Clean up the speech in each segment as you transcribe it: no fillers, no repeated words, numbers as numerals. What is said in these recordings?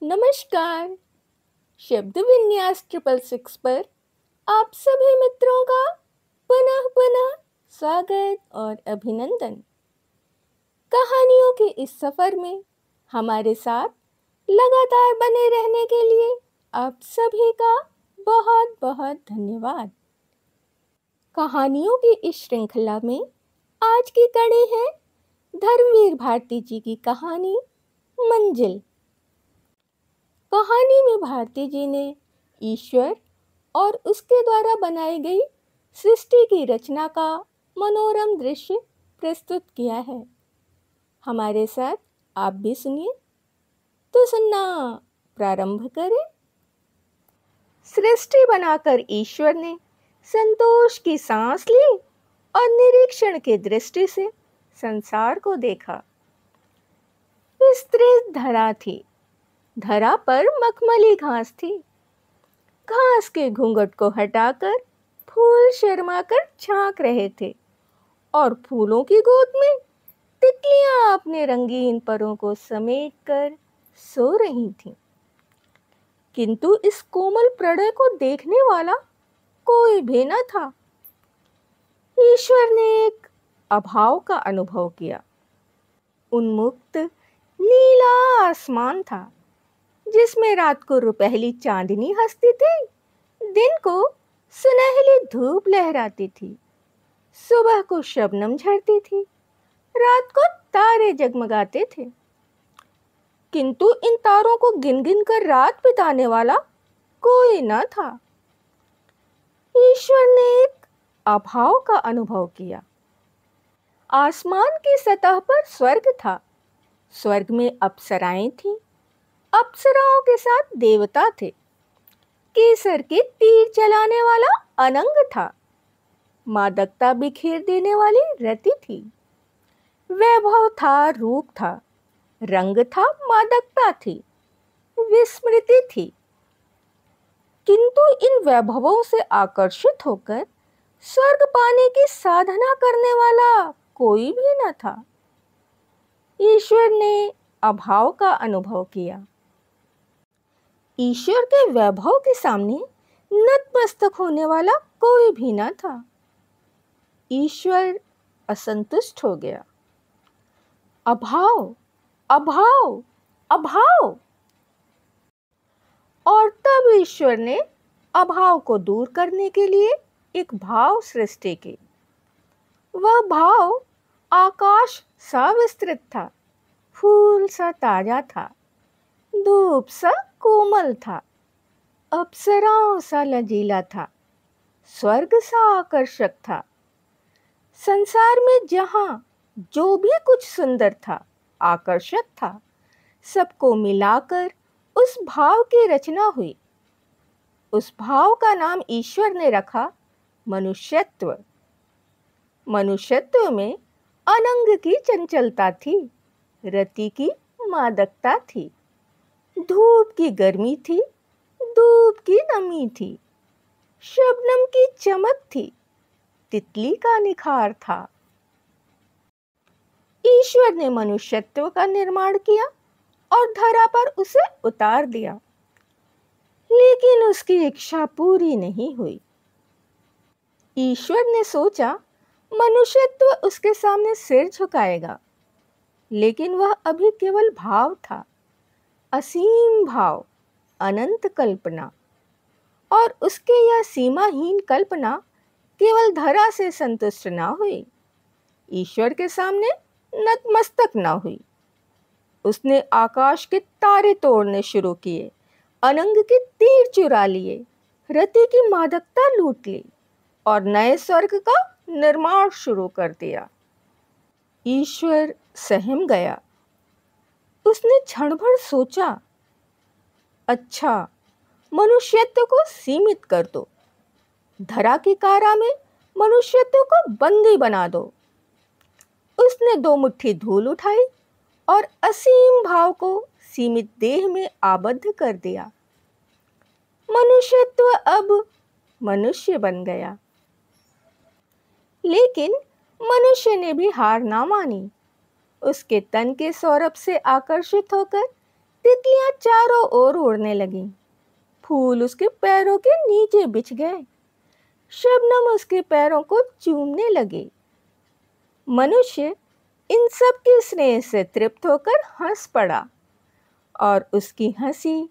नमस्कार। शब्द विन्यास 666 पर आप सभी मित्रों का पुनः पुनः स्वागत और अभिनंदन। कहानियों के इस सफर में हमारे साथ लगातार बने रहने के लिए आप सभी का बहुत बहुत धन्यवाद। कहानियों की इस श्रृंखला में आज की कड़ी है धर्मवीर भारती जी की कहानी मंजिल। कहानी में भारती जी ने ईश्वर और उसके द्वारा बनाई गई सृष्टि की रचना का मनोरम दृश्य प्रस्तुत किया है। हमारे साथ आप भी सुनिए। तो सुनना प्रारंभ करें। सृष्टि बनाकर ईश्वर ने संतोष की सांस ली और निरीक्षण की दृष्टि से संसार को देखा। विस्तृत धरा थी। धरा पर मखमली घास थी। घास के घूंघट को हटाकर फूल शर्माकर झांक रहे थे और फूलों की गोद में तितलियां अपने रंगीन परों को समेटकर सो रही थीं। किंतु इस कोमल प्रणय को देखने वाला कोई भी न था। ईश्वर ने एक अभाव का अनुभव किया। उन्मुक्त नीला आसमान था जिसमें रात को रुपहली चांदनी हंसती थी, दिन को सुनहली धूप लहराती थी, सुबह को शबनम झड़ती थी, रात को तारे जगमगाते थे। किंतु इन तारों को गिन गिन कर रात बिताने वाला कोई न था। ईश्वर ने एक अभाव का अनुभव किया। आसमान की सतह पर स्वर्ग था। स्वर्ग में अप्सराएं थीं। अप्सराओं के साथ देवता थे। केसर के तीर चलाने वाला अनंग था। मादकता बिखेर देने वाली रति थी। वैभव था, रूप था, रंग था, मादकता थी, विस्मृति थी। किंतु इन वैभवों से आकर्षित होकर स्वर्ग पाने की साधना करने वाला कोई भी न था। ईश्वर ने अभाव का अनुभव किया। ईश्वर के वैभव के सामने नतमस्तक होने वाला कोई भी न था। ईश्वर असंतुष्ट हो गया। अभाव, अभाव, अभाव। और तब ईश्वर ने अभाव को दूर करने के लिए एक भाव सृष्टि की। वह भाव आकाश सा विस्तृत था, फूल सा ताजा था, धूप सा कोमल था, अप्सराओं सा लजीला था, स्वर्ग सा आकर्षक था। संसार में जहां जो भी कुछ सुंदर था, आकर्षक था, सबको मिलाकर उस भाव की रचना हुई। उस भाव का नाम ईश्वर ने रखा मनुष्यत्व। मनुष्यत्व में अनंग की चंचलता थी, रति की मादकता थी, धूप की गर्मी थी, धूप की नमी थी, शबनम की चमक थी, तितली का निखार था। ईश्वर ने मनुष्यत्व का निर्माण किया और धरा पर उसे उतार दिया। लेकिन उसकी इच्छा पूरी नहीं हुई। ईश्वर ने सोचा मनुष्यत्व उसके सामने सिर झुकाएगा, लेकिन वह अभी केवल भाव था, असीम भाव, अनंत कल्पना। और उसके यह सीमाहीन कल्पना केवल धरा से संतुष्ट न हुई, ईश्वर के सामने नतमस्तक न हुई। उसने आकाश के तारे तोड़ने शुरू किए, अनंग के तीर चुरा लिए, रति की मादकता लूट ली और नए स्वर्ग का निर्माण शुरू कर दिया। ईश्वर सहम गया। उसने क्षण भर सोचा, अच्छा, मनुष्यत्व को सीमित कर दो, धरा की कारा में मनुष्यत्व को बंदी बना दो। उसने दो मुट्ठी धूल उठाई और असीम भाव को सीमित देह में आबद्ध कर दिया। मनुष्यत्व अब मनुष्य बन गया। लेकिन मनुष्य ने भी हार ना मानी। उसके तन के सौरभ से आकर्षित होकर तितलियां चारों ओर उड़ने लगी। फूल उसके पैरों के नीचे बिछ गए। शबनम उसके पैरों को चूमने लगे। मनुष्य इन सब के स्नेह से तृप्त होकर हंस पड़ा और उसकी हंसी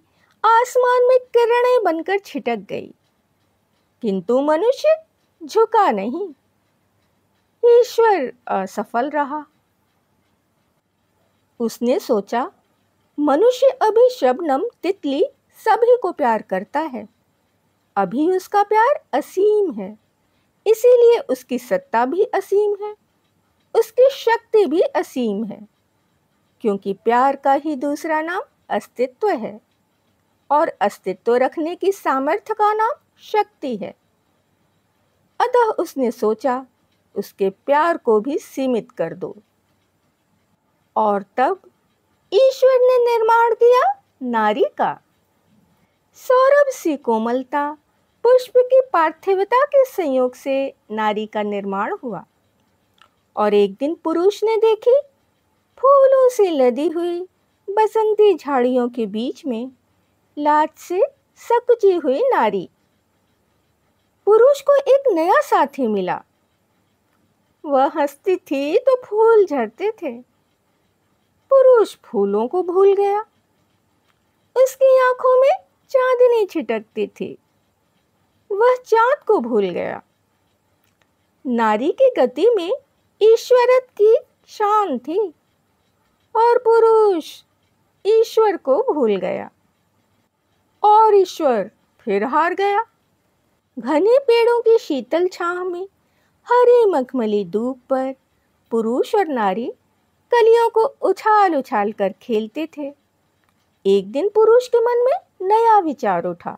आसमान में किरणें बनकर छिटक गई। किंतु मनुष्य झुका नहीं। ईश्वर असफल रहा। उसने सोचा, मनुष्य अभी शबनम, तितली सभी को प्यार करता है। अभी उसका प्यार असीम है, इसीलिए उसकी सत्ता भी असीम है, उसकी शक्ति भी असीम है, क्योंकि प्यार का ही दूसरा नाम अस्तित्व है और अस्तित्व रखने की सामर्थ्य का नाम शक्ति है। अतः उसने सोचा, उसके प्यार को भी सीमित कर दो। और तब ईश्वर ने निर्माण किया नारी का। सौरभ सी कोमलता, पुष्प की पार्थिवता के संयोग से नारी का निर्माण हुआ। और एक दिन पुरुष ने देखी फूलों से लदी हुई बसंती झाड़ियों के बीच में लाज से सकुची हुई नारी। पुरुष को एक नया साथी मिला। वह हंसती थी तो फूल झड़ते थे। पुरुष फूलों को भूल गया। उसकी आंखों में चांदनी छिटकती थी। वह चांद को भूल गया। नारी की गति में ईश्वरत की शान थी और पुरुष ईश्वर को भूल गया और ईश्वर फिर हार गया। घने पेड़ों की शीतल छांव में, हरी मखमली दूब पर पुरुष और नारी कलियों को उछाल उछाल कर खेलते थे। एक दिन पुरुष के मन में नया विचार उठा।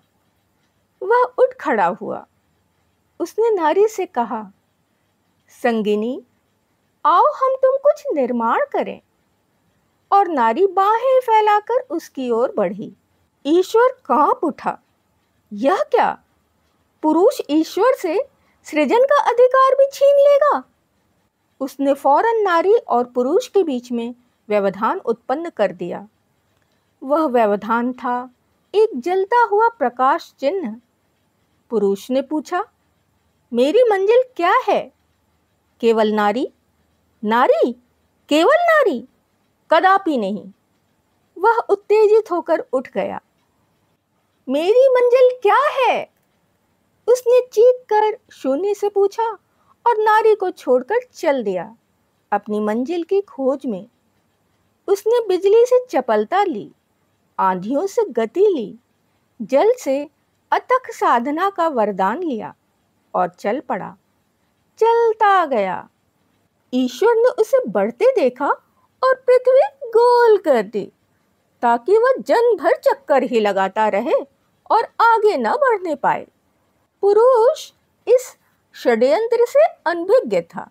वह उठ खड़ा हुआ। उसने नारी से कहा, संगिनी, आओ हम तुम कुछ निर्माण करें। और नारी बाहें फैलाकर उसकी ओर बढ़ी। ईश्वर कांप उठा। यह क्या? पुरुष ईश्वर से सृजन का अधिकार भी छीन लेगा? उसने फौरन नारी और पुरुष के बीच में व्यवधान उत्पन्न कर दिया। वह व्यवधान था एक जलता हुआ प्रकाश चिन्ह। पुरुष ने पूछा, मेरी मंजिल क्या है? केवल नारी? नारी? केवल नारी? कदापि नहीं। वह उत्तेजित होकर उठ गया। मेरी मंजिल क्या है? उसने चीख कर शून्य से पूछा और नारी को छोड़कर चल दिया अपनी मंजिल की खोज में। उसने बिजली से चपलता ली, आंधियों से गति ली, जल से अथक साधना का वरदान लिया और चल पड़ा। चलता गया। ईश्वर ने उसे बढ़ते देखा और पृथ्वी गोल कर दी ताकि वह जन्म भर चक्कर ही लगाता रहे और आगे न बढ़ने पाए। पुरुष इस षड्यंत्र से अनभिज्ञ था।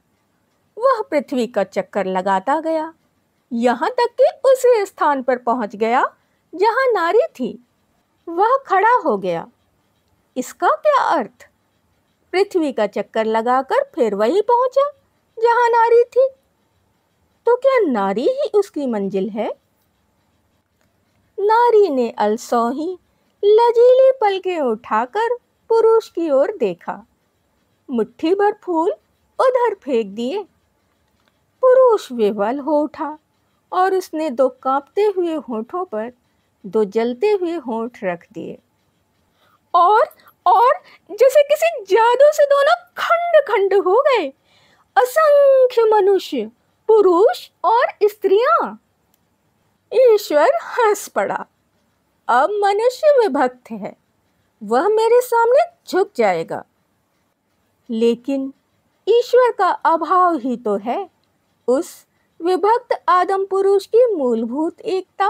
वह पृथ्वी का चक्कर लगाता गया, यहाँ तक कि उसी स्थान पर पहुंच गया जहां नारी थी। वह खड़ा हो गया। इसका क्या अर्थ? पृथ्वी का चक्कर लगाकर फिर वही पहुंचा जहां नारी थी। तो क्या नारी ही उसकी मंजिल है? नारी ने अलसोही लजीली पलकें उठाकर पुरुष की ओर देखा। मुट्ठी भर फूल उधर फेंक दिए। पुरुष विवल हो उठा और उसने दो कांपते हुए होठों पर दो जलते हुए होंठ रख दिए और जैसे किसी जादू से दोनों खंड खंड हो गए। असंख्य मनुष्य, पुरुष और स्त्रियां। ईश्वर हंस पड़ा। अब मनुष्य विभक्त है, वह मेरे सामने झुक जाएगा। लेकिन ईश्वर का अभाव ही तो है उस विभक्त आदम पुरुष की मूलभूत एकता।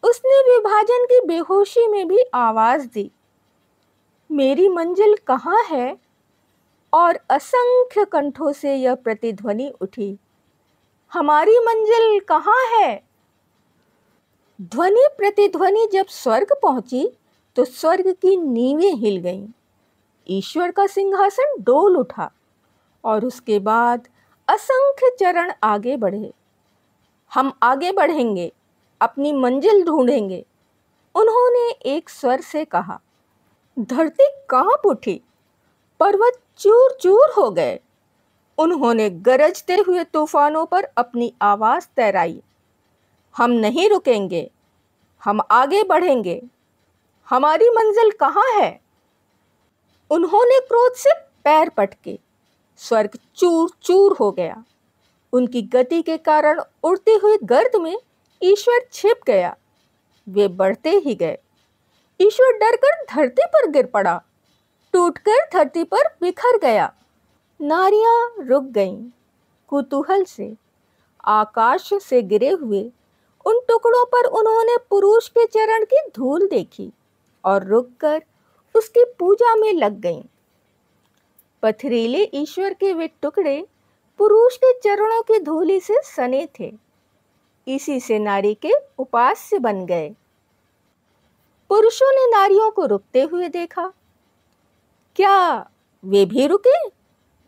उसने विभाजन की बेहोशी में भी आवाज दी, मेरी मंजिल कहाँ है? और असंख्य कंठों से यह प्रतिध्वनि उठी, हमारी मंजिल कहाँ है? ध्वनि प्रतिध्वनि जब स्वर्ग पहुंची तो स्वर्ग की नींवें हिल गईं। ईश्वर का सिंहासन डोल उठा और उसके बाद असंख्य चरण आगे बढ़े। हम आगे बढ़ेंगे, अपनी मंजिल ढूंढेंगे, उन्होंने एक स्वर से कहा। धरती कांप उठी, पर्वत चूर चूर हो गए। उन्होंने गरजते हुए तूफानों पर अपनी आवाज तैराई। हम नहीं रुकेंगे, हम आगे बढ़ेंगे। हमारी मंजिल कहाँ है? उन्होंने क्रोध से पैर पटके। स्वर्ग चूर चूर हो गया। उनकी गति के कारण उड़ती हुई गर्द में ईश्वर छिप गया। वे बढ़ते ही गए। ईश्वर डरकर धरती पर गिर पड़ा, टूटकर धरती पर बिखर गया। नारियां रुक गईं, कुतूहल से। आकाश से गिरे हुए उन टुकड़ों पर उन्होंने पुरुष के चरण की धूल देखी और रुककर उसकी पूजा में लग गईं। पथरीले ईश्वर के वे टुकड़े पुरुष के चरणों की धूलि से सने थे। इसी से नारी के उपास्य बन गए। पुरुषों ने नारियों को रुकते हुए देखा। क्या वे भी रुके?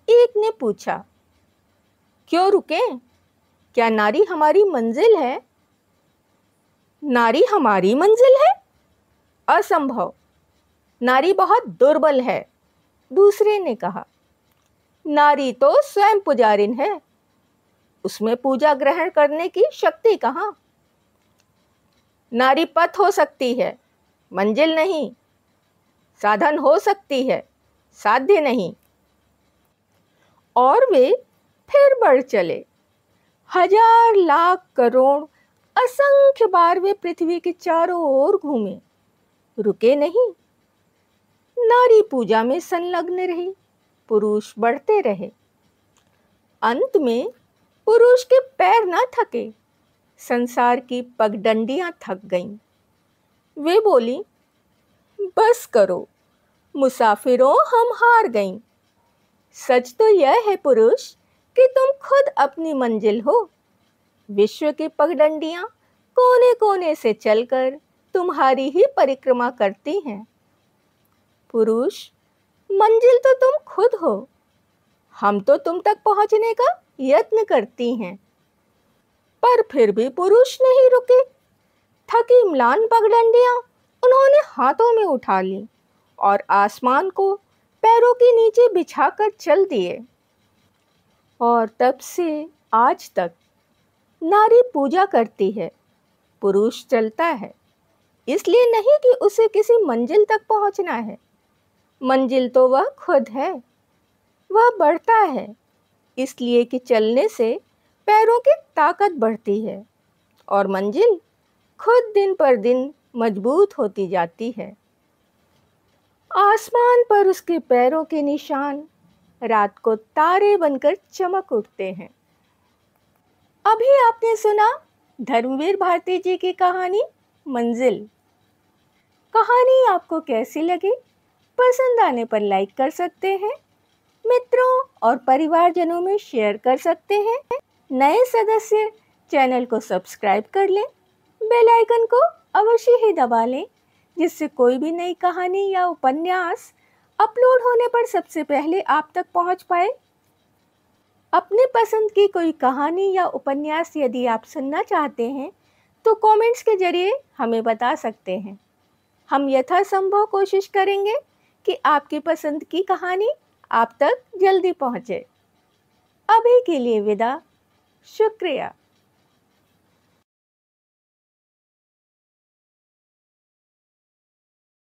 एक ने पूछा। क्यों रुके? क्या नारी हमारी मंजिल है? नारी हमारी मंजिल है? असंभव। नारी बहुत दुर्बल है, दूसरे ने कहा। नारी तो स्वयं पुजारिन है, उसमें पूजा ग्रहण करने की शक्ति कहाँ? नारी पथ हो सकती है, मंजिल नहीं। साधन हो सकती है, साध्य नहीं। और वे फिर बढ़ चले। हजार लाख करोड़ असंख्य बार वे पृथ्वी के चारों ओर घूमे, रुके नहीं। नारी पूजा में संलग्न रही, पुरुष बढ़ते रहे। अंत में पुरुष के पैर न थके, संसार की पगडंडियां थक गईं। वे बोली, बस करो मुसाफिरों, हम हार गईं। सच तो यह है पुरुष कि तुम खुद अपनी मंजिल हो। विश्व की पगडंडियां कोने कोने से चलकर तुम्हारी ही परिक्रमा करती हैं। पुरुष, मंजिल तो तुम खुद हो, हम तो तुम तक पहुंचने का यत्न करती हैं। पर फिर भी पुरुष नहीं रुके। थकी म्लान पगडंडियां उन्होंने हाथों में उठा ली और आसमान को पैरों के नीचे बिछाकर चल दिए। और तब से आज तक नारी पूजा करती है, पुरुष चलता है। इसलिए नहीं कि उसे किसी मंजिल तक पहुंचना है। मंजिल तो वह खुद है। वह बढ़ता है इसलिए कि चलने से पैरों की ताकत बढ़ती है और मंजिल खुद दिन पर दिन मजबूत होती जाती है। आसमान पर उसके पैरों के निशान रात को तारे बनकर चमक उठते हैं। अभी आपने सुना धर्मवीर भारती जी की कहानी मंजिल। कहानी आपको कैसी लगी? पसंद आने पर लाइक कर सकते हैं, मित्रों और परिवारजनों में शेयर कर सकते हैं। नए सदस्य चैनल को सब्सक्राइब कर लें, बेल आइकन को अवश्य ही दबा लें, जिससे कोई भी नई कहानी या उपन्यास अपलोड होने पर सबसे पहले आप तक पहुंच पाए। अपने पसंद की कोई कहानी या उपन्यास यदि आप सुनना चाहते हैं तो कमेंट्स के जरिए हमें बता सकते हैं। हम यथासंभव कोशिश करेंगे कि आपकी पसंद की कहानी आप तक जल्दी पहुंचे। अभी के लिए विदा। शुक्रिया।